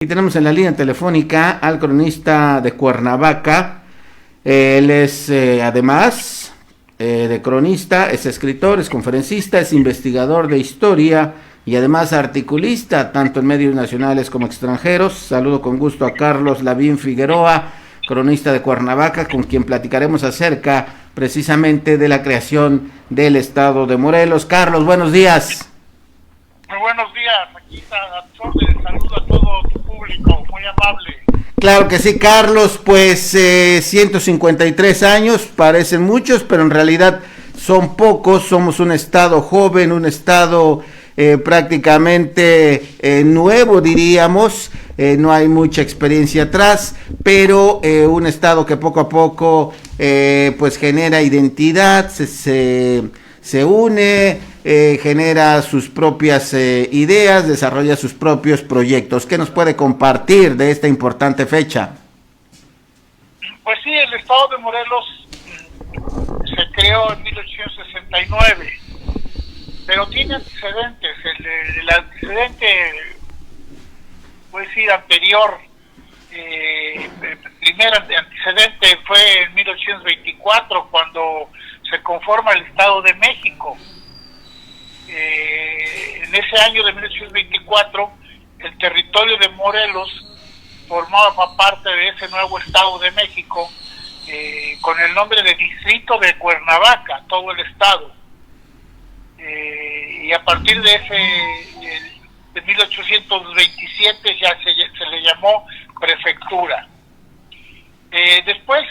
Y tenemos en la línea telefónica al cronista de Cuernavaca. Él es además de cronista, es escritor, es conferencista, es investigador de historia y además articulista tanto en medios nacionales como extranjeros. Saludo con gusto a Carlos Lavín Figueroa, cronista de Cuernavaca, con quien platicaremos acerca precisamente de la creación del estado de Morelos. Carlos, buenos días. Muy buenos días, aquí está a tus órdenes. Saludo a todo tu público, muy amable. Claro que sí, Carlos, pues 153 años, parecen muchos, pero en realidad son pocos. Somos un estado joven, un estado prácticamente nuevo, diríamos. No hay mucha experiencia atrás, pero un estado que poco a poco pues genera identidad, se une, genera sus propias ideas, desarrolla sus propios proyectos. ¿Qué nos puede compartir de esta importante fecha? Pues sí, el estado de Morelos se creó en 1869, pero tiene antecedentes. El antecedente, puede decir, anterior, el primer antecedente fue en 1824, cuando se conforma el Estado de México. En ese año de 1824, el territorio de Morelos formaba parte de ese nuevo Estado de México, con el nombre de Distrito de Cuernavaca, todo el estado. Y a partir de 1827 ya se le llamó prefectura. Después,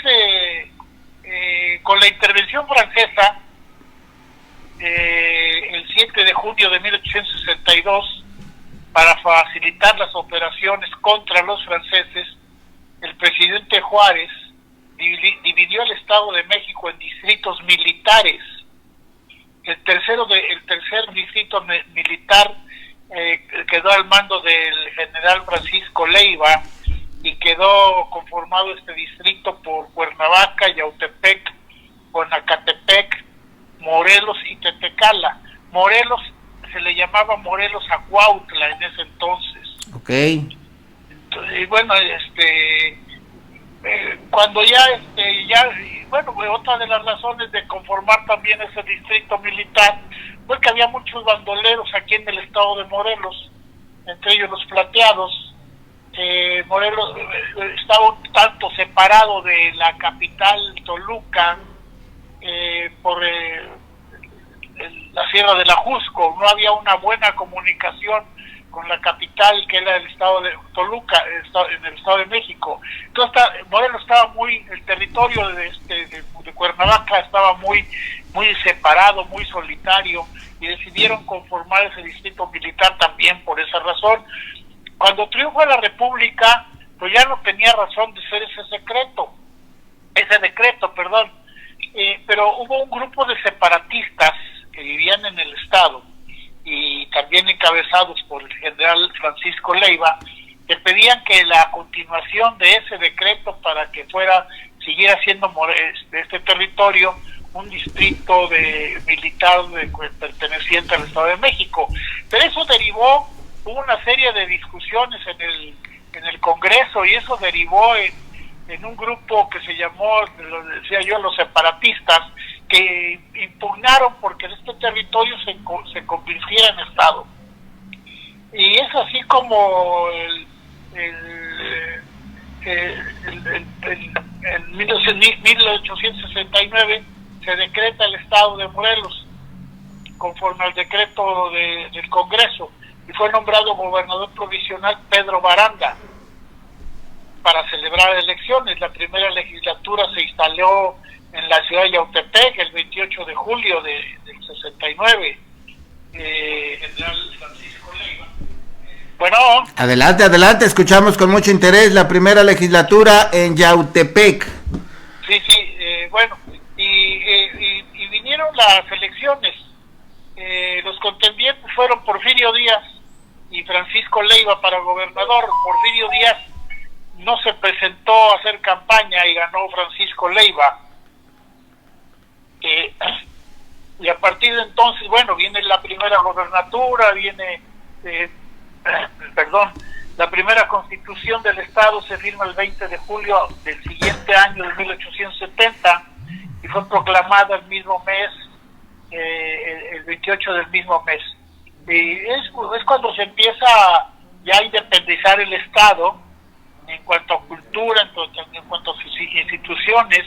con la intervención francesa, el 7 de junio de 1862, para facilitar las operaciones contra los franceses, el presidente Juárez dividió el Estado de México en distritos militares. El tercer distrito militar quedó al mando del general Francisco Leiva, y quedó conformado este distrito por Cuernavaca, Yautepec, Bonacatepec, Morelos y Tetecala. Morelos se le llamaba Morelos a Cuautla en ese entonces. Okay. Y bueno, cuando otra de las razones de conformar también ese distrito militar fue que había muchos bandoleros aquí en el estado de Morelos, entre ellos los plateados. Morelos estaba un tanto separado de la capital Toluca por la Sierra del Ajusco. No había una buena comunicación con la capital, que era el estado de Toluca, en el estado de México. Entonces Morelos estaba el territorio de Cuernavaca estaba muy separado, muy solitario, y decidieron conformar ese distrito militar también por esa razón. Cuando triunfa la República, pues ya no tenía razón de ser ese decreto, pero hubo un grupo de separatistas que vivían en el estado, y también encabezados por el general Francisco Leiva, que pedían que la continuación de ese decreto para que siguiera siendo este territorio un distrito militar perteneciente al Estado de México. Pero eso hubo una serie de discusiones en el Congreso, y eso derivó en un grupo que se llamó, lo decía yo, los separatistas, que impugnaron porque este territorio se convirtiera en estado. Y es así como en 1869 se decreta el estado de Morelos conforme al decreto del Congreso, y fue nombrado gobernador provisional Pedro Baranda para celebrar elecciones. La primera legislatura se instaló en la ciudad de Yautepec el 28 de julio del 69. General Francisco Leiva. Bueno. Adelante, escuchamos con mucho interés la primera legislatura en Yautepec. Sí, y vinieron las elecciones. Los contendientes fueron Porfirio Díaz y Francisco Leiva para gobernador. Porfirio Díaz no se presentó a hacer campaña y ganó Francisco Leiva. Y a partir de entonces, viene la primera gobernatura, viene La primera constitución del Estado se firma el 20 de julio del siguiente año, de 1870, y fue proclamada el mismo mes, el 28 del mismo mes. Y es cuando se empieza ya a independizar el Estado en cuanto a cultura, en cuanto a sus instituciones.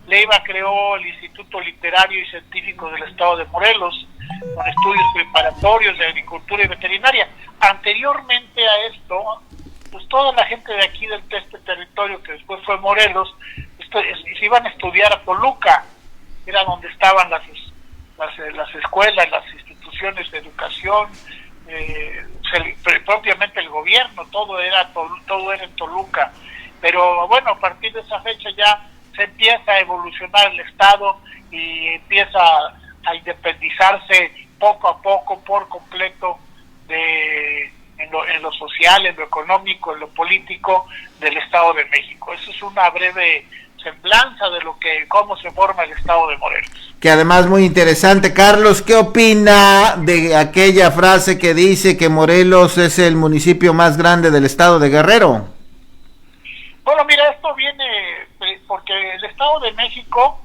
Leiva creó el Instituto Literario y Científico del Estado de Morelos, con estudios preparatorios de agricultura y veterinaria. Anteriormente a esto, pues toda la gente de aquí de este territorio, que después fue Morelos, se iban a estudiar a Toluca, era donde estaban las escuelas, las instituciones de educación, propiamente el gobierno, todo era en Toluca. Pero bueno, a partir de esa fecha ya se empieza a evolucionar el Estado y empieza a independizarse poco a poco, por completo, en lo social, en lo económico, en lo político del Estado de México. Eso es una breve semblanza de cómo se forma el Estado de Morelos. Que además muy interesante. Carlos, ¿qué opina de aquella frase que dice que Morelos es el municipio más grande del Estado de Guerrero? Bueno, mira, esto viene porque el Estado de México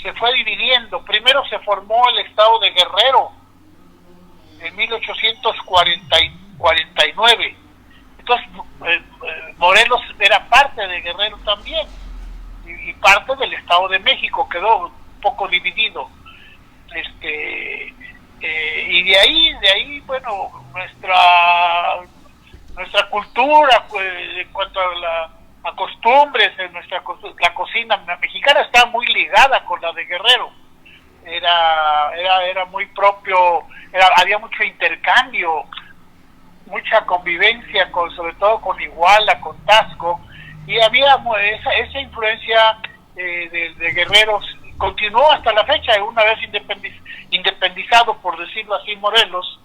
se fue dividiendo. Primero se formó el Estado de Guerrero en 1849. Entonces Morelos era parte de Guerrero también, y parte del Estado de México, quedó un poco dividido. Y de ahí, bueno, nuestra cultura, pues, en cuanto a costumbres, la cocina mexicana está muy ligada con la de Guerrero. Era muy propio, había mucho intercambio, mucha convivencia, sobre todo con Iguala, con Taxco, y había esa influencia de guerreros. Continuó hasta la fecha. Una vez independizado, por decirlo así, Morelos,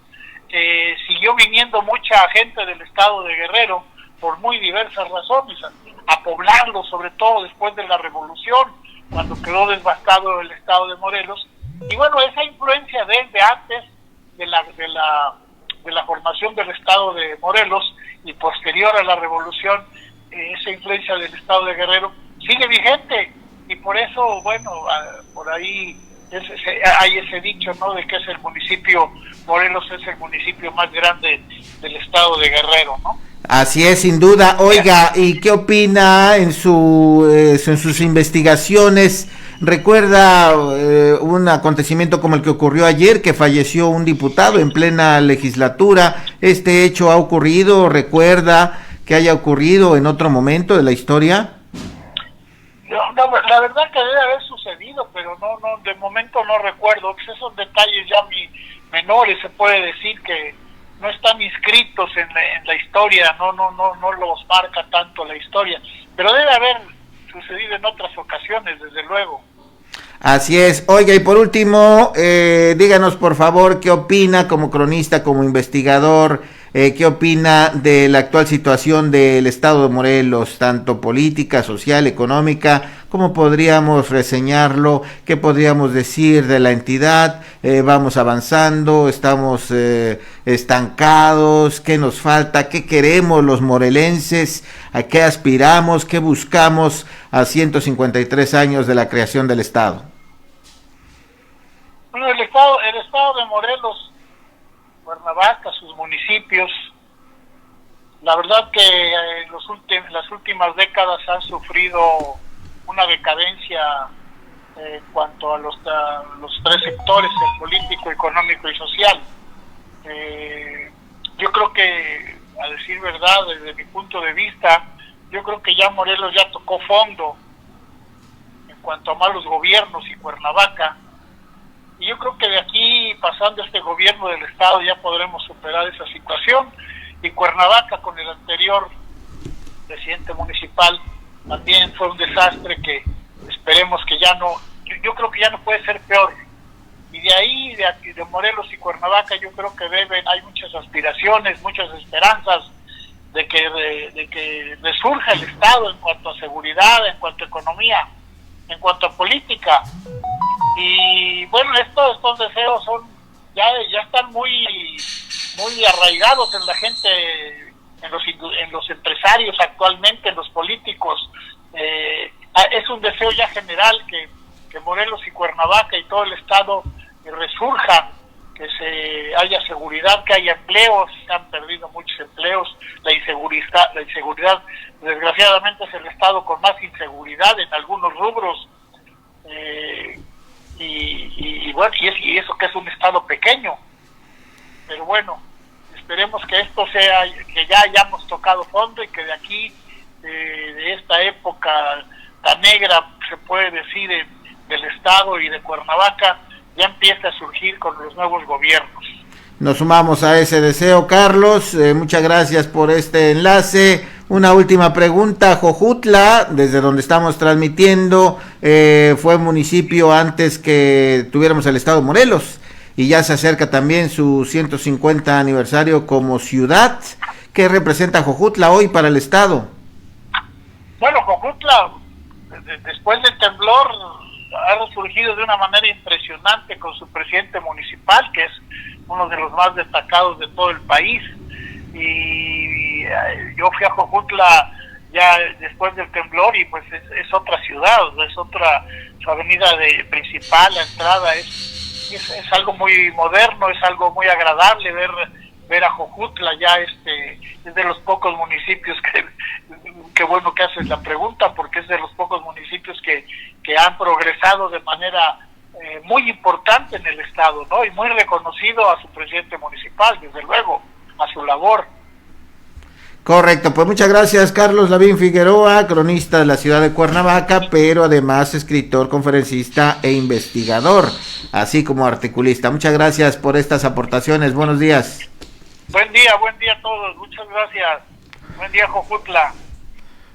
siguió viniendo mucha gente del Estado de Guerrero por muy diversas razones a poblarlo, sobre todo después de la Revolución, cuando quedó devastado el Estado de Morelos. Y bueno, esa influencia desde antes de la formación del Estado de Morelos y posterior a la Revolución, esa influencia del Estado de Guerrero sigue vigente, y por eso, bueno, por ahí hay ese dicho, ¿no?, de que es el municipio, Morelos es el municipio más grande del Estado de Guerrero, ¿no? Así es, sin duda. Oiga, ¿y qué opina en sus investigaciones? ¿Recuerda un acontecimiento como el que ocurrió ayer, que falleció un diputado en plena legislatura? ¿Este hecho ha ocurrido? ¿Recuerda que haya ocurrido en otro momento de la historia? No, la verdad que debe haber sucedido, pero no, de momento no recuerdo. Pues esos detalles ya menores, se puede decir, que no están inscritos en la historia, no los marca tanto la historia, pero debe haber sucedido en otras ocasiones, desde luego. Así es. Oiga, y por último, díganos por favor qué opina como cronista, como investigador, qué opina de la actual situación del Estado de Morelos, tanto política, social, económica. ¿Cómo podríamos reseñarlo? ¿Qué podríamos decir de la entidad? ¿Vamos avanzando? ¿Estamos estancados? ¿Qué nos falta? ¿Qué queremos los morelenses? ¿A qué aspiramos? ¿Qué buscamos a 153 años de la creación del Estado? Bueno, el Estado de Morelos, Cuernavaca, sus municipios, la verdad que en las últimas décadas han sufrido una decadencia en cuanto a los tres sectores, el político, económico y social. Yo creo que, a decir verdad, desde mi punto de vista, yo creo que ya Morelos ya tocó fondo en cuanto a malos gobiernos, y Cuernavaca. Y yo creo que de aquí, pasando este gobierno del Estado, ya podremos superar esa situación. Y Cuernavaca, con el anterior presidente municipal, también fue un desastre que esperemos que ya no, yo creo que ya no puede ser peor. Y de ahí, de Morelos y Cuernavaca, yo creo que hay muchas aspiraciones, muchas esperanzas de que resurja el Estado en cuanto a seguridad, en cuanto a economía, en cuanto a política. Y bueno, estos deseos son ya están muy arraigados en la gente, en los empresarios actualmente, en los políticos. Es un deseo ya general que Morelos y Cuernavaca y todo el estado resurjan, que haya seguridad, que haya empleos. Se han perdido muchos empleos. La inseguridad desgraciadamente es el estado con más inseguridad en algunos rubros, bueno, y eso que es un estado pequeño. Pero bueno, esperemos que esto sea, que ya hayamos tocado fondo y que de aquí, de esta época tan negra, se puede decir, del estado y de Cuernavaca, ya empiece a surgir con los nuevos gobiernos. Nos sumamos a ese deseo, Carlos. Muchas gracias por este enlace. Una última pregunta. Jojutla, desde donde estamos transmitiendo, fue municipio antes que tuviéramos el estado de Morelos, y ya se acerca también su 150 aniversario como ciudad. ¿Qué representa Jojutla hoy para el estado? Bueno, Jojutla, después del temblor, ha resurgido de una manera impresionante con su presidente municipal, que es uno de los más destacados de todo el país. Y yo fui a Jojutla ya después del temblor, y pues es otra ciudad, es otra, su avenida principal, la entrada es algo muy moderno, es algo muy agradable ver a Jojutla. Ya es de los pocos municipios que bueno que haces la pregunta, porque es de los pocos municipios que han progresado de manera muy importante en el estado, ¿no? Y muy reconocido a su presidente municipal, desde luego, a su labor. Correcto, pues muchas gracias, Carlos Lavín Figueroa, cronista de la ciudad de Cuernavaca, pero además escritor, conferencista e investigador, así como articulista. Muchas gracias por estas aportaciones. Buenos días. Buen día a todos. Muchas gracias. Buen día, Jojutla.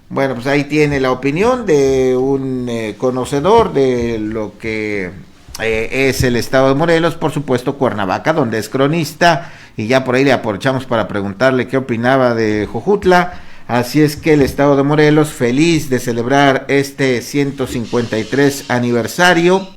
Bueno, pues ahí tiene la opinión de un conocedor de lo que es el estado de Morelos, por supuesto Cuernavaca, donde es cronista, y ya por ahí le aprovechamos para preguntarle qué opinaba de Jojutla. Así es que el estado de Morelos, feliz de celebrar este 153 aniversario